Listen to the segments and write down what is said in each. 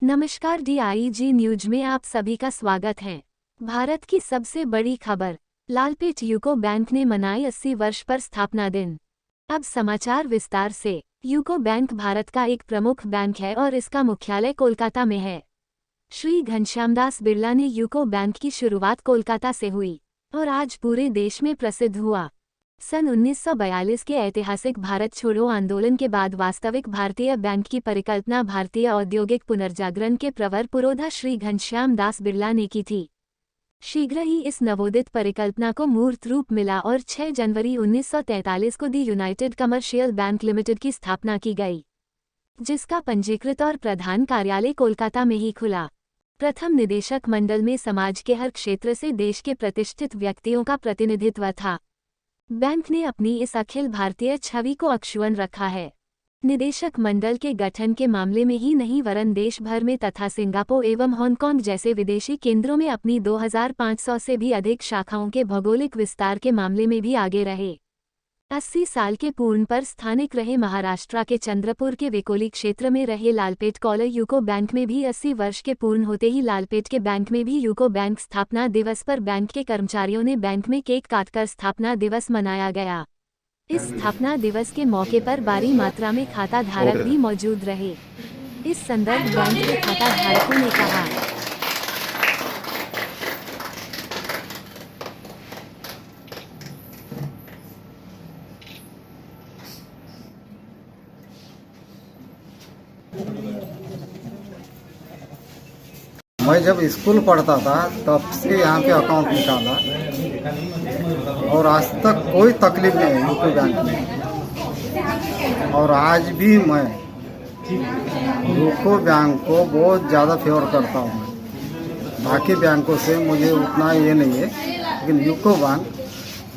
नमस्कार, DIG news में आप सभी का स्वागत है। भारत की सबसे बड़ी खबर, लालपेट यूको बैंक ने मनाई 80 वर्ष पर स्थापना दिन। अब समाचार विस्तार से। यूको बैंक भारत का एक प्रमुख बैंक है और इसका मुख्यालय कोलकाता में है। श्री घनश्यामदास बिरला ने यूको बैंक की शुरुआत कोलकाता से हुई और आज पूरे देश में प्रसिद्ध हुआ। सन 1942 के ऐतिहासिक भारत छोड़ो आंदोलन के बाद वास्तविक भारतीय बैंक की परिकल्पना भारतीय औद्योगिक पुनर्जागरण के प्रवर पुरोधा श्री घनश्याम दास बिरला ने की थी। शीघ्र ही इस नवोदित परिकल्पना को मूर्त रूप मिला और 6 जनवरी 1943 को दी यूनाइटेड कमर्शियल बैंक लिमिटेड की स्थापना की गई, जिसका पंजीकृत और प्रधान कार्यालय कोलकाता में ही खुला। प्रथम निदेशक मंडल में समाज के हर क्षेत्र से देश के प्रतिष्ठित व्यक्तियों का प्रतिनिधित्व था। बैंक ने अपनी इस अखिल भारतीय छवि को अक्षुण्ण रखा है। निदेशक मंडल के गठन के मामले में ही नहीं वरन देश भर में तथा सिंगापुर एवं हांगकांग जैसे विदेशी केंद्रों में अपनी 2500 से भी अधिक शाखाओं के भौगोलिक विस्तार के मामले में भी आगे रहे। 80 साल के पूर्ण पर स्थानिक रहे महाराष्ट्र के चंद्रपुर के वेकोली क्षेत्र में रहे लालपेट कॉलर यूको बैंक में भी 80 वर्ष के पूर्ण होते ही लालपेट के बैंक में भी यूको बैंक स्थापना दिवस पर बैंक के कर्मचारियों ने बैंक में केक काटकर स्थापना दिवस मनाया गया। इस स्थापना दिवस के मौके पर भारी मात्रा में खाता धारक भी मौजूद रहे। इस संदर्भ बैंक के खाता धारकों ने कहा, मैं जब स्कूल पढ़ता था तब से यहाँ पे अकाउंट निकाला और आज तक कोई तकलीफ नहीं है यूको बैंक में। और आज भी मैं यूको बैंक को बहुत ज़्यादा फेवर करता हूँ। बाकी बैंकों से मुझे उतना ये नहीं है, लेकिन यूको बैंक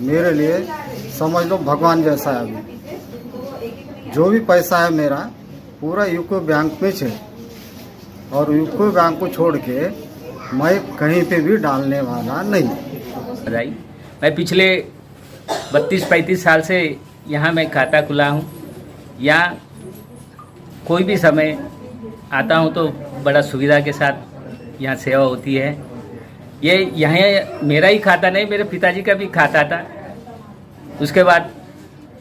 मेरे लिए समझ लो भगवान जैसा है। अभी जो भी पैसा है मेरा पूरा यूको बैंक में है और यूको बैंक को छोड़ के मैं कहीं पे भी डालने वाला नहीं। मैं पिछले 32-35 साल से यहाँ मैं खाता खुला हूँ। यहाँ कोई भी समय आता हूँ तो बड़ा सुविधा के साथ यहाँ सेवा होती है। ये यहाँ मेरा ही खाता नहीं, मेरे पिताजी का भी खाता था, उसके बाद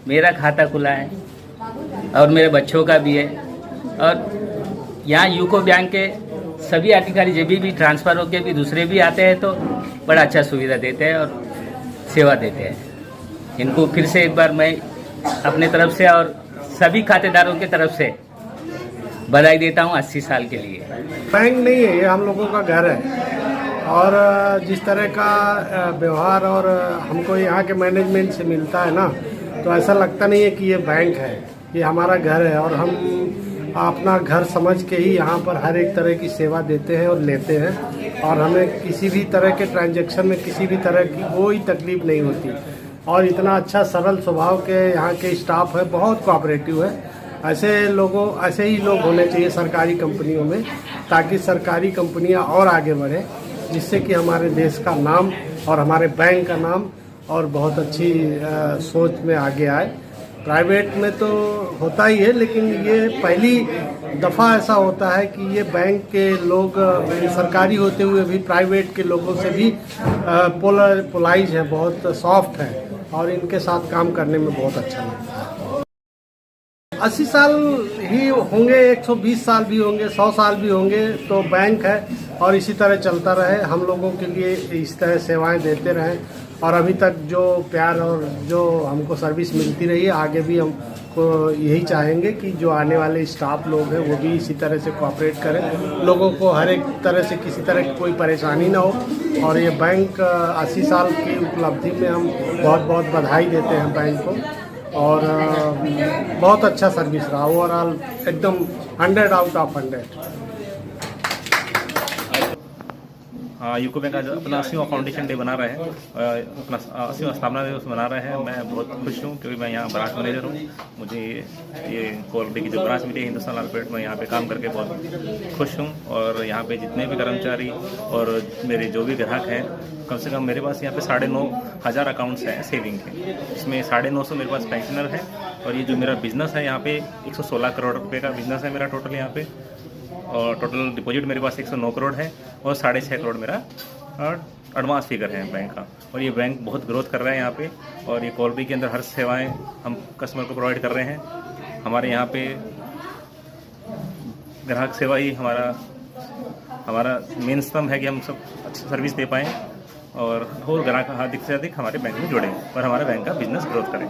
मेरा खाता खुला है और मेरे बच्चों का भी है। और यहाँ यूको बैंक के सभी अधिकारी जब भी ट्रांसफ़र होकर भी दूसरे भी आते हैं तो बड़ा अच्छा सुविधा देते हैं और सेवा देते हैं। इनको फिर से एक बार मैं अपने तरफ से और सभी खातेदारों के तरफ से बधाई देता हूँ 80 साल के लिए। बैंक नहीं है, ये हम लोगों का घर है और जिस तरह का व्यवहार और हमको यहाँ के मैनेजमेंट से मिलता है ना, तो ऐसा लगता नहीं है कि ये बैंक है, ये हमारा घर है और हम अपना घर समझ के ही यहाँ पर हर एक तरह की सेवा देते हैं और लेते हैं और हमें किसी भी तरह के ट्रांजैक्शन में किसी भी तरह की कोई तकलीफ नहीं होती। और इतना अच्छा सरल स्वभाव के यहाँ के स्टाफ है, बहुत कोऑपरेटिव है। ऐसे ही लोग होने चाहिए सरकारी कंपनियों में, ताकि सरकारी कंपनियाँ और आगे बढ़े, जिससे कि हमारे देश का नाम और हमारे बैंक का नाम और बहुत अच्छी सोच में आगे आए। प्राइवेट में तो होता ही है, लेकिन ये पहली दफ़ा ऐसा होता है कि ये बैंक के लोग सरकारी होते हुए भी प्राइवेट के लोगों से भी पोलाइज है, बहुत सॉफ्ट है और इनके साथ काम करने में बहुत अच्छा लगता है। 80 साल ही होंगे, 120 साल भी होंगे, 100 साल भी होंगे, तो बैंक है और इसी तरह चलता रहे, हम लोगों के लिए इस तरह सेवाएं देते रहें और अभी तक जो प्यार और जो हमको सर्विस मिलती रही है, आगे भी हमको यही चाहेंगे कि जो आने वाले स्टाफ लोग हैं वो भी इसी तरह से कोऑपरेट करें, लोगों को हर एक तरह से किसी तरह की कोई परेशानी ना हो। और ये बैंक 80 साल की उपलब्धि में हम बहुत बहुत बधाई देते हैं बैंक को और बहुत अच्छा सर्विस रहा ओवरऑल, एकदम 100 आउट ऑफ 100। यूको बैंक आज अपना 80वां फाउंडेशन डे बना रहा है, अपना 80वां स्थापना दिवस मना रहा है। मैं बहुत खुश हूँ क्योंकि मैं यहाँ ब्रांच मैनेजर हूँ। मुझे ये कोलकाता की जो ब्रांच मिली है हिंदुस्तान लालपेट में, यहाँ पे काम करके बहुत खुश हूँ। और यहाँ पे जितने भी कर्मचारी और मेरे जो भी ग्राहक हैं, कम से कम मेरे पास यहाँ पे 9,500 अकाउंट्स हैं सेविंग के, इसमें 950 मेरे पास पेंशनर है। और ये जो मेरा बिजनेस है यहाँ पे 116 करोड़ रुपये का बिजनेस है मेरा टोटल यहाँ पे। और टोटल डिपॉजिट मेरे पास 109 करोड़ है और 6.5 करोड़ मेरा एडवांस फिगर है बैंक का। और ये बैंक बहुत ग्रोथ कर रहा है यहाँ पे, और ये कोलंबी के अंदर हर सेवाएं हम कस्टमर को प्रोवाइड कर रहे हैं। हमारे यहाँ पे ग्राहक सेवा ही हमारा मेन स्तंभ है कि हम सब अच्छी सर्विस दे पाएँ और ग्राहक अधिक से अधिक हमारे बैंक में जुड़ें और हमारे बैंक का बिजनेस ग्रोथ करें।